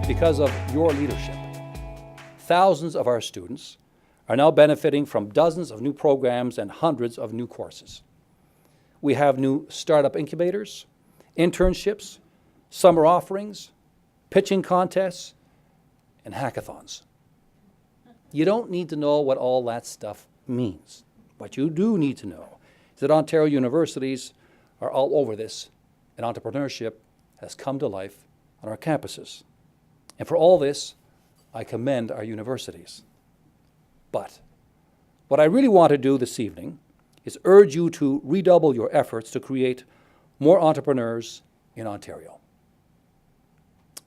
Because of your leadership, thousands of our students are now benefiting from dozens of new programs and hundreds of new courses. We have new startup incubators, internships, summer offerings, pitching contests, and hackathons. You don't need to know what all that stuff means. What you do need to know is that Ontario universities are all over this, and entrepreneurship has come to life on our campuses. And for all this, I commend our universities. But what I really want to do this evening is urge you to redouble your efforts to create more entrepreneurs in Ontario.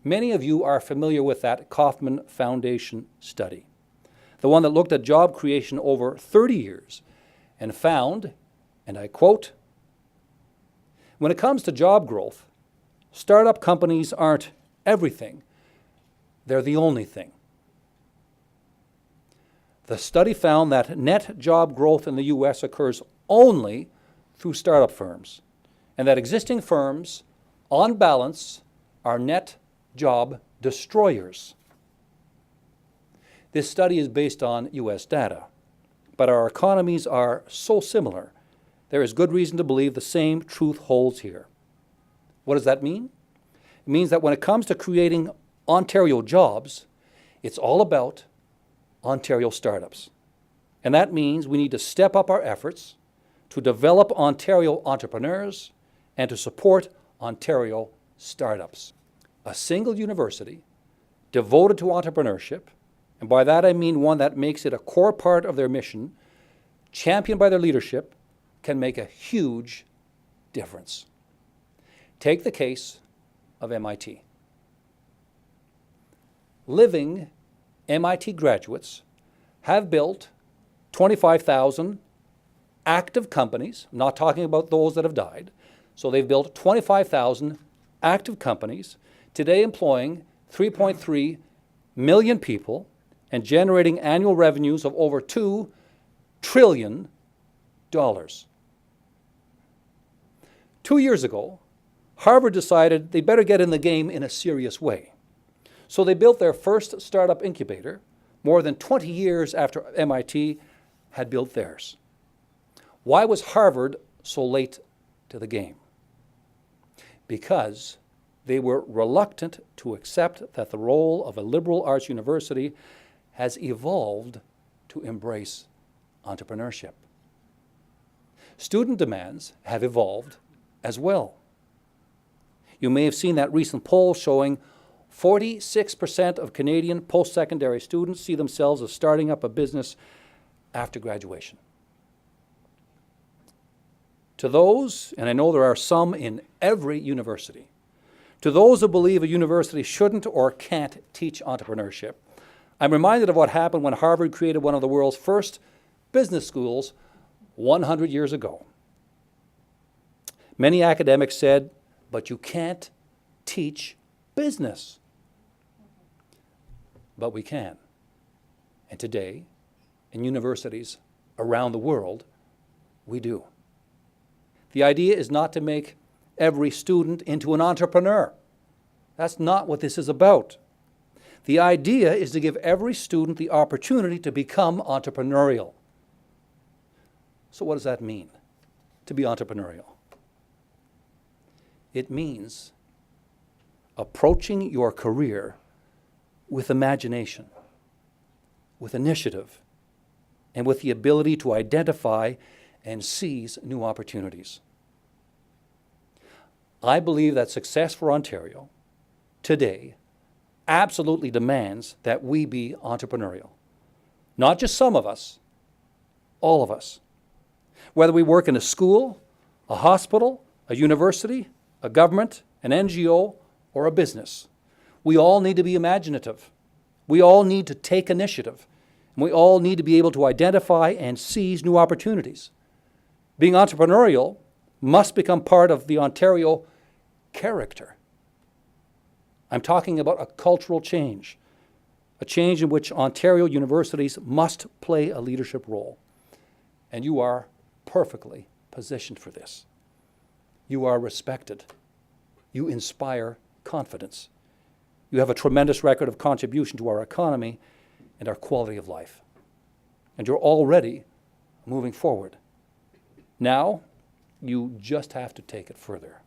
Many of you are familiar with that Kauffman Foundation study, the one that looked at job creation over 30 years and found, and I quote, "When it comes to job growth, startup companies aren't everything, they're the only thing." The study found that net job growth in the U.S. occurs only through startup firms, and that existing firms, on balance, are net job destroyers. This study is based on U.S. data, but our economies are so similar, there is good reason to believe the same truth holds here. What does that mean? It means that when it comes to creating Ontario jobs, it's all about Ontario startups. And that means we need to step up our efforts to develop Ontario entrepreneurs and to support Ontario startups. A single university devoted to entrepreneurship, and by that I mean one that makes it a core part of their mission, championed by their leadership, can make a huge difference. Take the case of MIT. Living MIT graduates have built 25,000 active companies. I'm not talking about those that have died. So they've built 25,000 active companies, today employing 3.3 million people and generating annual revenues of over $2 trillion. 2 years ago, Harvard decided they better get in the game in a serious way. So they built their first startup incubator more than 20 years after MIT had built theirs. Why was Harvard so late to the game? Because they were reluctant to accept that the role of a liberal arts university has evolved to embrace entrepreneurship. Student demands have evolved as well. You may have seen that recent poll showing 46% of Canadian post-secondary students see themselves as starting up a business after graduation. To those, and I know there are some in every university, to those who believe a university shouldn't or can't teach entrepreneurship, I'm reminded of what happened when Harvard created one of the world's first business schools 100 years ago. Many academics said, "But you can't teach business." But we can. And today, in universities around the world, we do. The idea is not to make every student into an entrepreneur. That's not what this is about. The idea is to give every student the opportunity to become entrepreneurial. So what does that mean, to be entrepreneurial? It means approaching your career with imagination, with initiative, and with the ability to identify and seize new opportunities. I believe that success for Ontario today absolutely demands that we be entrepreneurial. Not just some of us, all of us. Whether we work in a school, a hospital, a university, a government, an NGO, or a business, we all need to be imaginative. We all need to take initiative. And we all need to be able to identify and seize new opportunities. Being entrepreneurial must become part of the Ontario character. I'm talking about a cultural change, a change in which Ontario universities must play a leadership role. And you are perfectly positioned for this. You are respected. You inspire confidence. You have a tremendous record of contribution to our economy and our quality of life. And you're already moving forward. Now, you just have to take it further.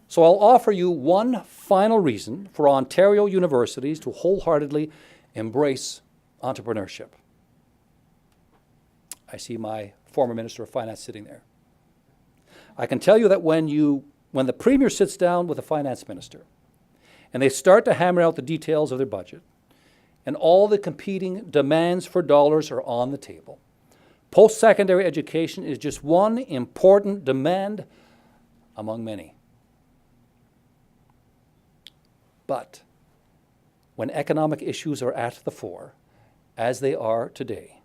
So I'll offer you one final reason for Ontario universities to wholeheartedly embrace entrepreneurship. I see my former Minister of Finance sitting there. I can tell you that when the Premier sits down with the Finance Minister and they start to hammer out the details of their budget and all the competing demands for dollars are on the table, post-secondary education is just one important demand among many. But when economic issues are at the fore, as they are today,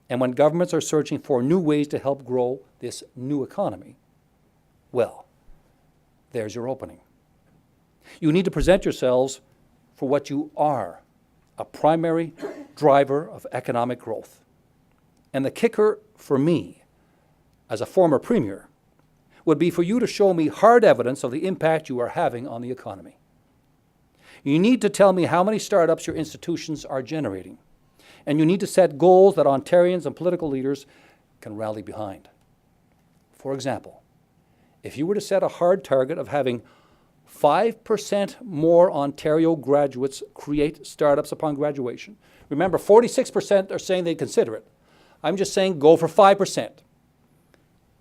and when governments are searching for new ways to help grow this new economy, well, there's your opening. You need to present yourselves for what you are, a primary driver of economic growth. And the kicker for me, as a former Premier, would be for you to show me hard evidence of the impact you are having on the economy. You need to tell me how many startups your institutions are generating. And you need to set goals that Ontarians and political leaders can rally behind. For example, if you were to set a hard target of having 5% more Ontario graduates create startups upon graduation. Remember, 46% are saying they'd consider it. I'm just saying go for 5%.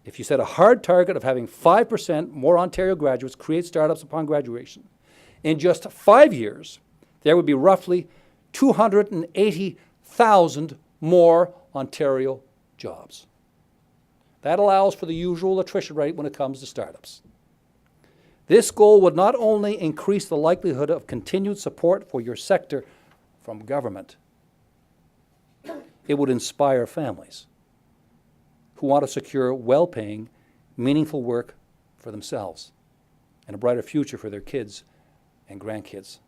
If you set a hard target of having 5% more Ontario graduates create startups upon graduation, in just 5 years, there would be roughly 280,000 more Ontario jobs. That allows for the usual attrition rate when it comes to startups. This goal would not only increase the likelihood of continued support for your sector from government, it would inspire families who want to secure well-paying, meaningful work for themselves and a brighter future for their kids and grandkids.